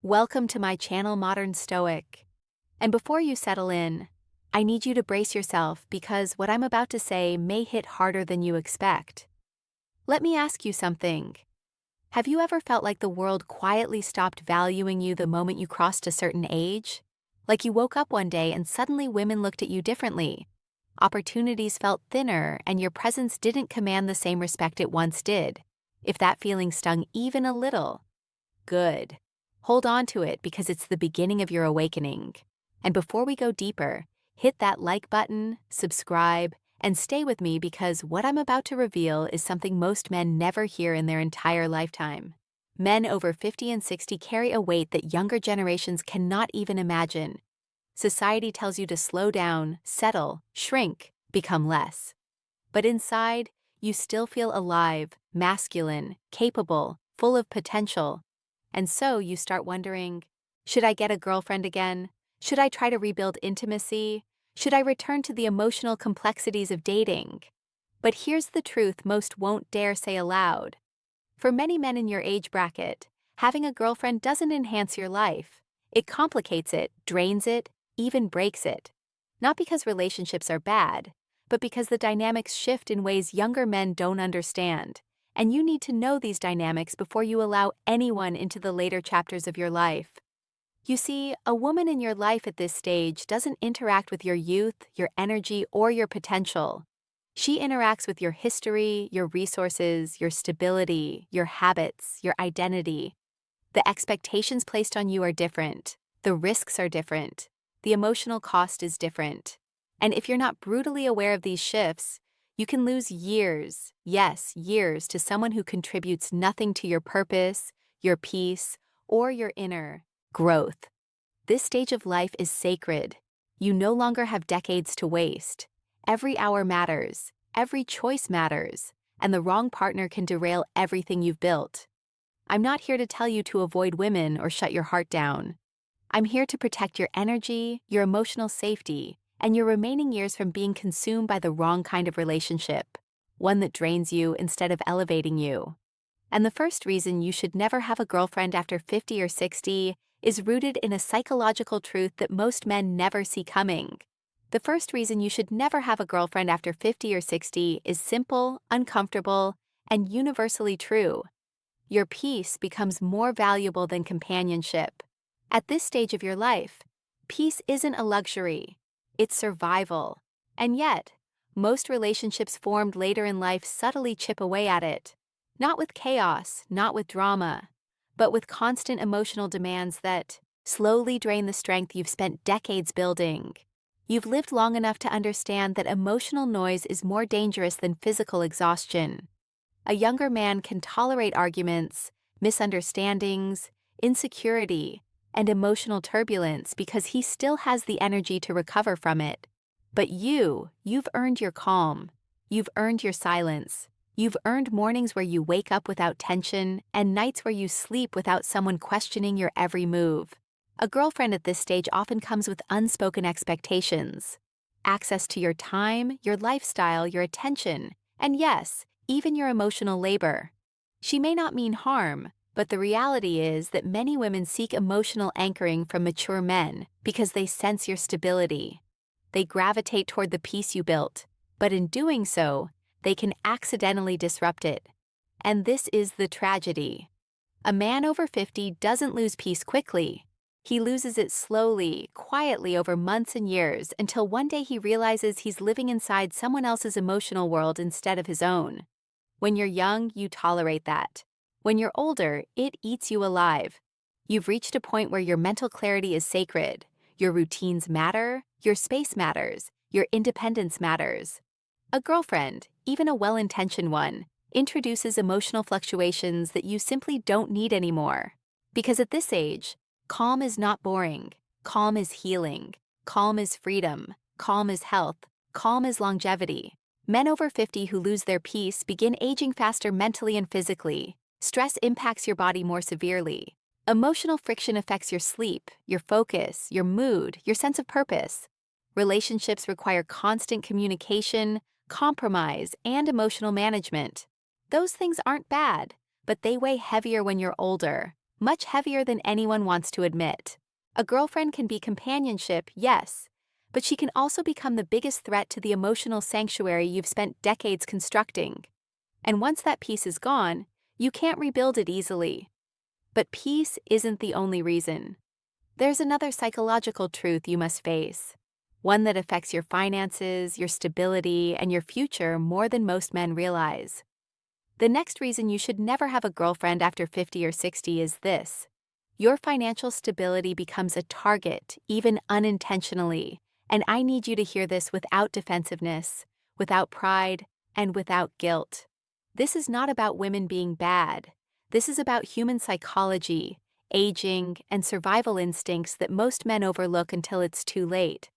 Welcome to my channel Modern Stoic. And before you settle in, I need you to brace yourself because what I'm about to say may hit harder than you expect. Let me ask you something. Have you ever felt like the world quietly stopped valuing you the moment you crossed a certain age? Like you woke up one day and suddenly women looked at you differently. Opportunities felt thinner and your presence didn't command the same respect it once did. If that feeling stung even a little, good. Hold on to it because it's the beginning of your awakening. And before we go deeper, hit that like button, subscribe, and stay with me because what I'm about to reveal is something most men never hear in their entire lifetime. Men over 50 and 60 carry a weight that younger generations cannot even imagine. Society tells you to slow down, settle, shrink, become less. But inside, you still feel alive, masculine, capable, full of potential. And so you start wondering, should I get a girlfriend again? Should I try to rebuild intimacy? Should I return to the emotional complexities of dating? But here's the truth most won't dare say aloud. For many men in your age bracket, having a girlfriend doesn't enhance your life. It complicates it, drains it, even breaks it. Not because relationships are bad, but because the dynamics shift in ways younger men don't understand. And you need to know these dynamics before you allow anyone into the later chapters of your life. You see, a woman in your life at this stage doesn't interact with your youth, your energy, or your potential. She interacts with your history, your resources, your stability, your habits, your identity. The expectations placed on you are different. The risks are different. The emotional cost is different. And if you're not brutally aware of these shifts, you can lose years, yes, years, to someone who contributes nothing to your purpose, your peace, or your inner growth. This stage of life is sacred. You no longer have decades to waste. Every hour matters, every choice matters, and the wrong partner can derail everything you've built. I'm not here to tell you to avoid women or shut your heart down. I'm here to protect your energy, your emotional safety, and your remaining years from being consumed by the wrong kind of relationship, one that drains you instead of elevating you. And the first reason you should never have a girlfriend after 50 or 60 is rooted in a psychological truth that most men never see coming. The first reason you should never have a girlfriend after 50 or 60 is simple, uncomfortable, and universally true. Your peace becomes more valuable than companionship. At this stage of your life, peace isn't a luxury. It's survival. And yet, most relationships formed later in life subtly chip away at it. Not with chaos, not with drama, but with constant emotional demands that slowly drain the strength you've spent decades building. You've lived long enough to understand that emotional noise is more dangerous than physical exhaustion. A younger man can tolerate arguments, misunderstandings, insecurity, and emotional turbulence because he still has the energy to recover from it. But you've earned your calm. You've earned your silence. You've earned mornings where you wake up without tension and nights where you sleep without someone questioning your every move. A girlfriend at this stage often comes with unspoken expectations. Access to your time, your lifestyle, your attention, and yes, even your emotional labor. She may not mean harm, but the reality is that many women seek emotional anchoring from mature men because they sense your stability. They gravitate toward the peace you built, but in doing so, they can accidentally disrupt it. And this is the tragedy. A man over 50 doesn't lose peace quickly. He loses it slowly, quietly over months and years until one day he realizes he's living inside someone else's emotional world instead of his own. When you're young, you tolerate that. When you're older, it eats you alive. You've reached a point where your mental clarity is sacred. Your routines matter, your space matters, your independence matters. A girlfriend, even a well-intentioned one, introduces emotional fluctuations that you simply don't need anymore. Because at this age, calm is not boring. Calm is healing. Calm is freedom. Calm is health. Calm is longevity. Men over 50 who lose their peace begin aging faster mentally and physically. Stress impacts your body more severely. Emotional friction affects your sleep, your focus, your mood, your sense of purpose. Relationships require constant communication, compromise, and emotional management. Those things aren't bad, but they weigh heavier when you're older. much heavier than anyone wants to admit. A girlfriend can be companionship, yes, but she can also become the biggest threat to the emotional sanctuary you've spent decades constructing. And once that peace is gone, you can't rebuild it easily. But peace isn't the only reason. There's another psychological truth you must face, one that affects your finances, your stability, and your future more than most men realize. The next reason you should never have a girlfriend after 50 or 60 is this: your financial stability becomes a target, even unintentionally, and I need you to hear this without defensiveness, without pride, and without guilt. This is not about women being bad. This is about human psychology, aging, and survival instincts that most men overlook until it's too late.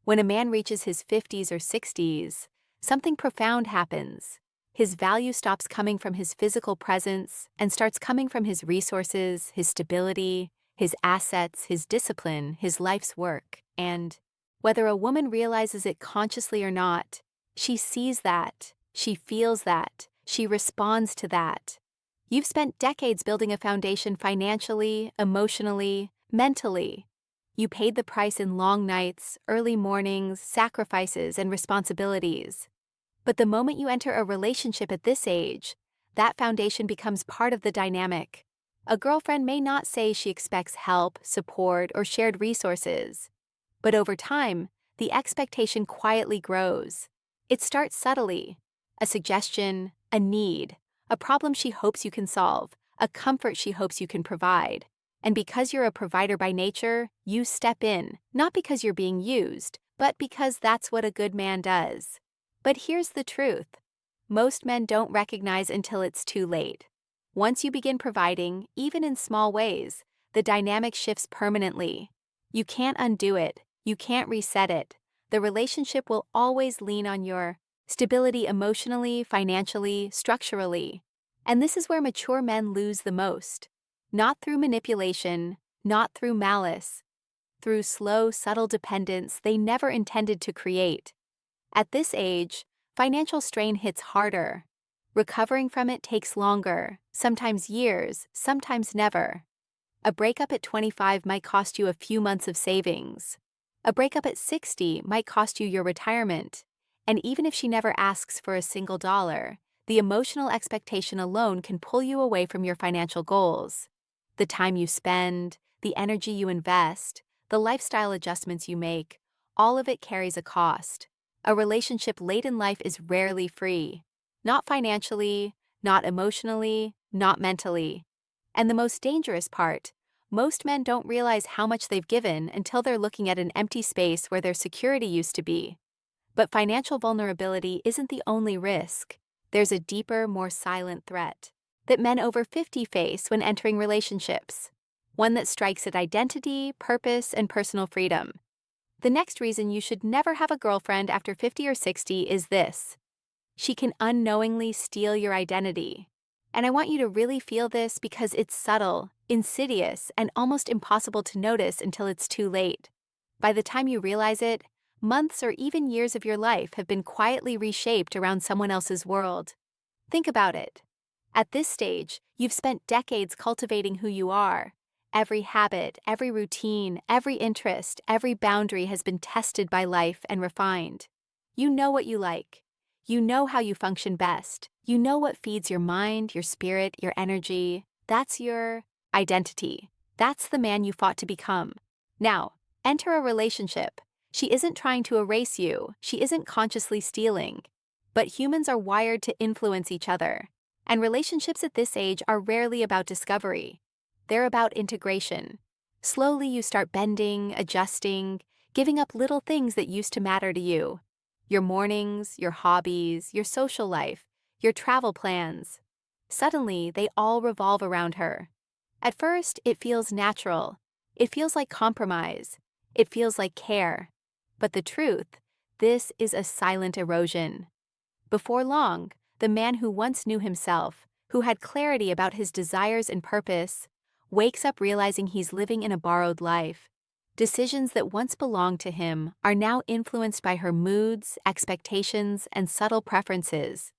When a man reaches his 50s or 60s, something profound happens. His value stops coming from his physical presence and starts coming from his resources, his stability, his assets, his discipline, his life's work. And whether a woman realizes it consciously or not, she sees that, she feels that, she responds to that. You've spent decades building a foundation financially, emotionally, mentally. You paid the price in long nights, early mornings, sacrifices, and responsibilities. But the moment you enter a relationship at this age, that foundation becomes part of the dynamic. A girlfriend may not say she expects help, support, or shared resources. But over time, the expectation quietly grows. It starts subtly: a suggestion, a need, a problem she hopes you can solve, a comfort she hopes you can provide. And because you're a provider by nature, you step in, not because you're being used, but because that's what a good man does. But here's the truth: most men don't recognize until it's too late. Once you begin providing, even in small ways, the dynamic shifts permanently. You can't undo it, you can't reset it. The relationship will always lean on your stability emotionally, financially, structurally. And this is where mature men lose the most. Not through manipulation, not through malice, through slow, subtle dependence they never intended to create. At this age, financial strain hits harder. Recovering from it takes longer, sometimes years, sometimes never. A breakup at 25 might cost you a few months of savings. A breakup at 60 might cost you your retirement. And even if she never asks for a single dollar, the emotional expectation alone can pull you away from your financial goals. The time you spend, the energy you invest, the lifestyle adjustments you make, all of it carries a cost. A relationship late in life is rarely free. Not financially, not emotionally, not mentally. And the most dangerous part: most men don't realize how much they've given until they're looking at an empty space where their security used to be. But financial vulnerability isn't the only risk. There's a deeper, more silent threat that men over 50 face when entering relationships, one that strikes at identity, purpose, and personal freedom. The next reason you should never have a girlfriend after 50 or 60 is this: she can unknowingly steal your identity. And I want you to really feel this because it's subtle, insidious, and almost impossible to notice until it's too late. By the time you realize it, months or even years of your life have been quietly reshaped around someone else's world. Think about it. At this stage, you've spent decades cultivating who you are. Every habit, every routine, every interest, every boundary has been tested by life and refined. You know what you like. You know how you function best. You know what feeds your mind, your spirit, your energy. That's your identity. That's the man you fought to become. Now, enter a relationship. She isn't trying to erase you. She isn't consciously stealing. But humans are wired to influence each other. And relationships at this age are rarely about discovery. They're about integration. Slowly you start bending, adjusting, giving up little things that used to matter to you. Your mornings, your hobbies, your social life, your travel plans. Suddenly, they all revolve around her. At first, it feels natural. It feels like compromise. It feels like care. But the truth, this is a silent erosion. Before long, the man who once knew himself, who had clarity about his desires and purpose, wakes up realizing he's living in a borrowed life. Decisions that once belonged to him are now influenced by her moods, expectations, and subtle preferences.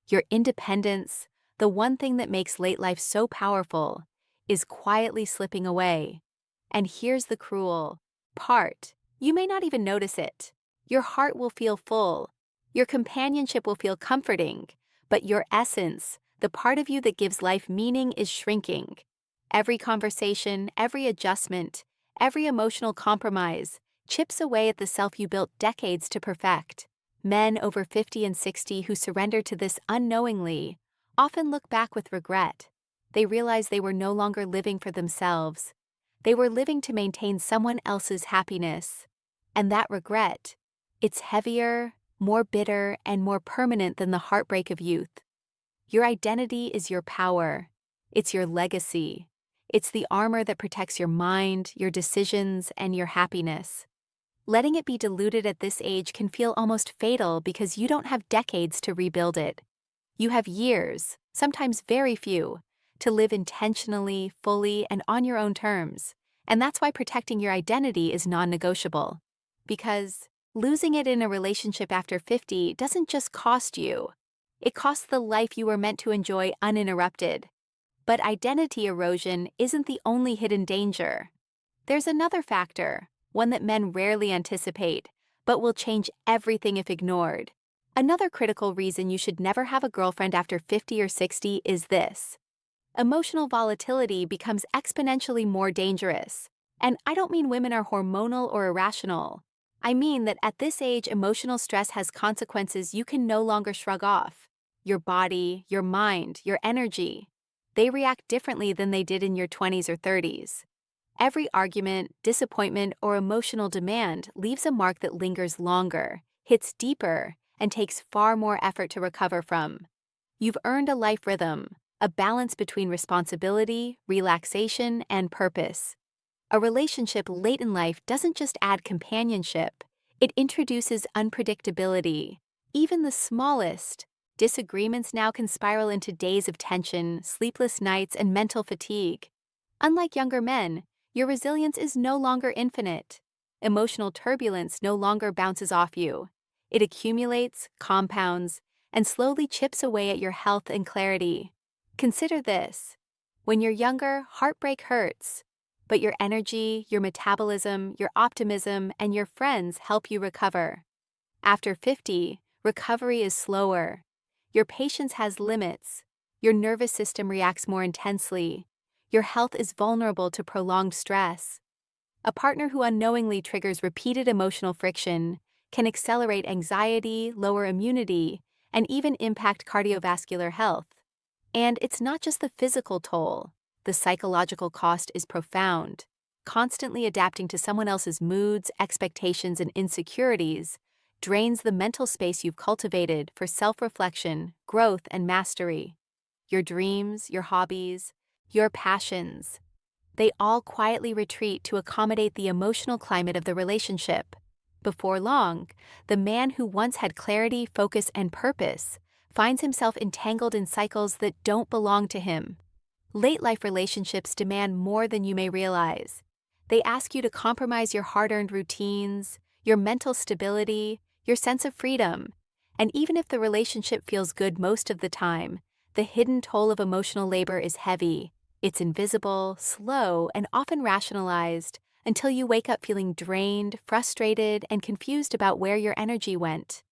Your independence, the one thing that makes late life so powerful, is quietly slipping away. And here's the cruel part. You may not even notice it. Your heart will feel full. Your companionship will feel comforting. But your essence, the part of you that gives life meaning, is shrinking. Every conversation, every adjustment, every emotional compromise chips away at the self you built decades to perfect. Men over 50 and 60 who surrender to this unknowingly often look back with regret. They realize they were no longer living for themselves. They were living to maintain someone else's happiness. And that regret, it's heavier, more bitter, and more permanent than the heartbreak of youth. Your identity is your power. It's your legacy. It's the armor that protects your mind, your decisions, and your happiness. Letting it be diluted at this age can feel almost fatal because you don't have decades to rebuild it. You have years, sometimes very few, to live intentionally, fully, and on your own terms. And that's why protecting your identity is non-negotiable. Because losing it in a relationship after 50 doesn't just cost you. It costs the life you were meant to enjoy uninterrupted. But identity erosion isn't the only hidden danger. There's another factor, one that men rarely anticipate, but will change everything if ignored. Another critical reason you should never have a girlfriend after 50 or 60 is this. Emotional volatility becomes exponentially more dangerous. And I don't mean women are hormonal or irrational. I mean that at this age, emotional stress has consequences you can no longer shrug off. Your body, your mind, your energy. They react differently than they did in your 20s or 30s. Every argument, disappointment, or emotional demand leaves a mark that lingers longer, hits deeper, and takes far more effort to recover from. You've earned a life rhythm, a balance between responsibility, relaxation, and purpose. A relationship late in life doesn't just add companionship, it introduces unpredictability. Even the smallest disagreements now can spiral into days of tension, sleepless nights, and mental fatigue. Unlike younger men, your resilience is no longer infinite. Emotional turbulence no longer bounces off you. It accumulates, compounds, and slowly chips away at your health and clarity. Consider this. When you're younger, heartbreak hurts. But your energy, your metabolism, your optimism, and your friends help you recover. After 50, recovery is slower. Your patience has limits. Your nervous system reacts more intensely. Your health is vulnerable to prolonged stress. A partner who unknowingly triggers repeated emotional friction can accelerate anxiety, lower immunity, and even impact cardiovascular health. And it's not just the physical toll. The psychological cost is profound. Constantly adapting to someone else's moods, expectations, and insecurities drains the mental space you've cultivated for self-reflection, growth, and mastery. Your dreams, your hobbies, your passions, they all quietly retreat to accommodate the emotional climate of the relationship. Before long, the man who once had clarity, focus, and purpose finds himself entangled in cycles that don't belong to him. Late-life relationships demand more than you may realize. They ask you to compromise your hard-earned routines, your mental stability, your sense of freedom. And even if the relationship feels good most of the time, the hidden toll of emotional labor is heavy. It's invisible, slow, and often rationalized until you wake up feeling drained, frustrated, and confused about where your energy went.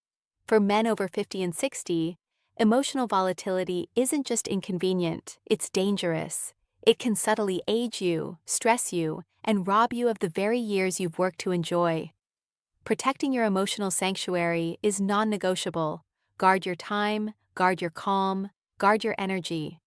For men over 50 and 60, emotional volatility isn't just inconvenient, it's dangerous. It can subtly age you, stress you, and rob you of the very years you've worked to enjoy. Protecting your emotional sanctuary is non-negotiable. Guard your time, guard your calm, guard your energy.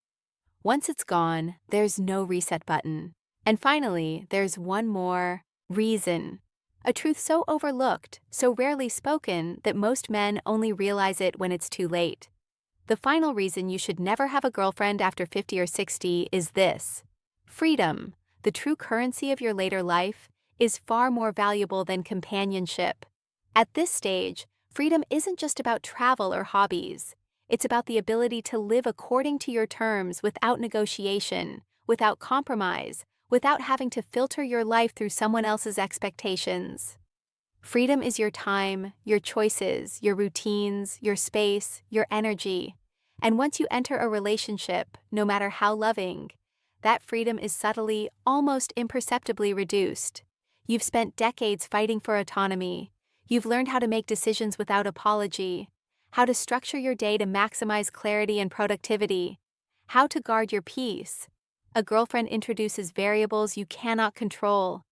Once it's gone, there's no reset button. And finally, there's one more reason. A truth so overlooked, so rarely spoken, that most men only realize it when it's too late. The final reason you should never have a girlfriend after 50 or 60 is this. Freedom, the true currency of your later life, is far more valuable than companionship. At this stage, freedom isn't just about travel or hobbies. It's about the ability to live according to your terms without negotiation, without compromise, without having to filter your life through someone else's expectations. Freedom is your time, your choices, your routines, your space, your energy. And once you enter a relationship, no matter how loving, that freedom is subtly, almost imperceptibly reduced. You've spent decades fighting for autonomy. You've learned how to make decisions without apology, how to structure your day to maximize clarity and productivity, how to guard your peace. A girlfriend introduces variables you cannot control.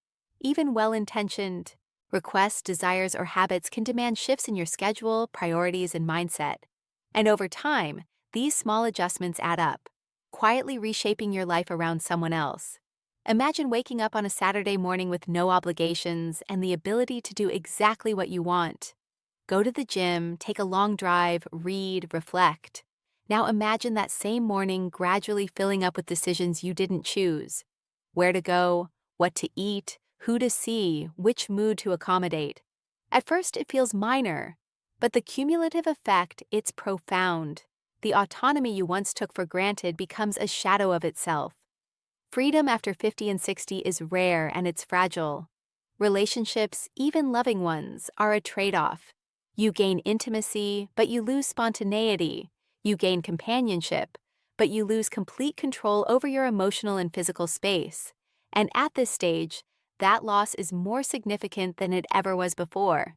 Even well-intentioned requests, desires, or habits can demand shifts in your schedule, priorities, and mindset. And over time, these small adjustments add up, quietly reshaping your life around someone else. Imagine waking up on a Saturday morning with no obligations and the ability to do exactly what you want. Go to the gym, take a long drive, read, reflect. Now imagine that same morning gradually filling up with decisions you didn't choose. Where to go, what to eat, who to see, which mood to accommodate. At first it feels minor, but the cumulative effect, it's profound. The autonomy you once took for granted becomes a shadow of itself. Freedom after 50 and 60 is rare and it's fragile. Relationships, even loving ones, are a trade-off. You gain intimacy, but you lose spontaneity. You gain companionship, but you lose complete control over your emotional and physical space. And at this stage, that loss is more significant than it ever was before.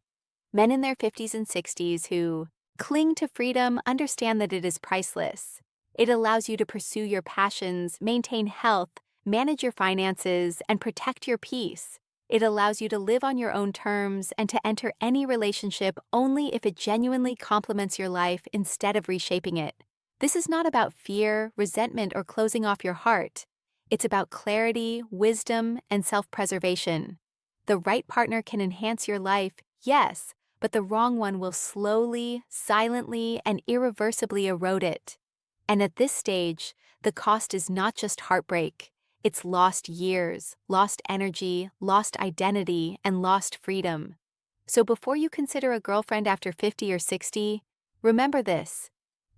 Men in their 50s and 60s who cling to freedom understand that it is priceless. It allows you to pursue your passions, maintain health, manage your finances, and protect your peace. It allows you to live on your own terms and to enter any relationship only if it genuinely complements your life instead of reshaping it. This is not about fear, resentment, or closing off your heart. It's about clarity, wisdom, and self-preservation. The right partner can enhance your life, yes, but the wrong one will slowly, silently, and irreversibly erode it. And at this stage, the cost is not just heartbreak. It's lost years, lost energy, lost identity, and lost freedom. So before you consider a girlfriend after 50 or 60, remember this: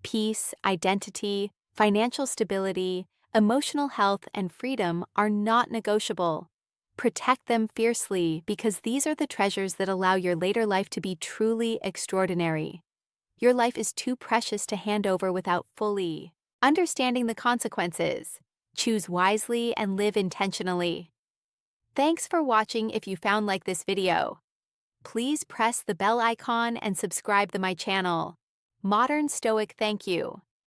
peace, identity, financial stability, emotional health, and freedom are not negotiable. Protect them fiercely because these are the treasures that allow your later life to be truly extraordinary. Your life is too precious to hand over without fully understanding the consequences. Choose wisely and live intentionally. Thanks for watching. If you found this video, please press the bell icon and subscribe to my channel. Modern Stoic, thank you.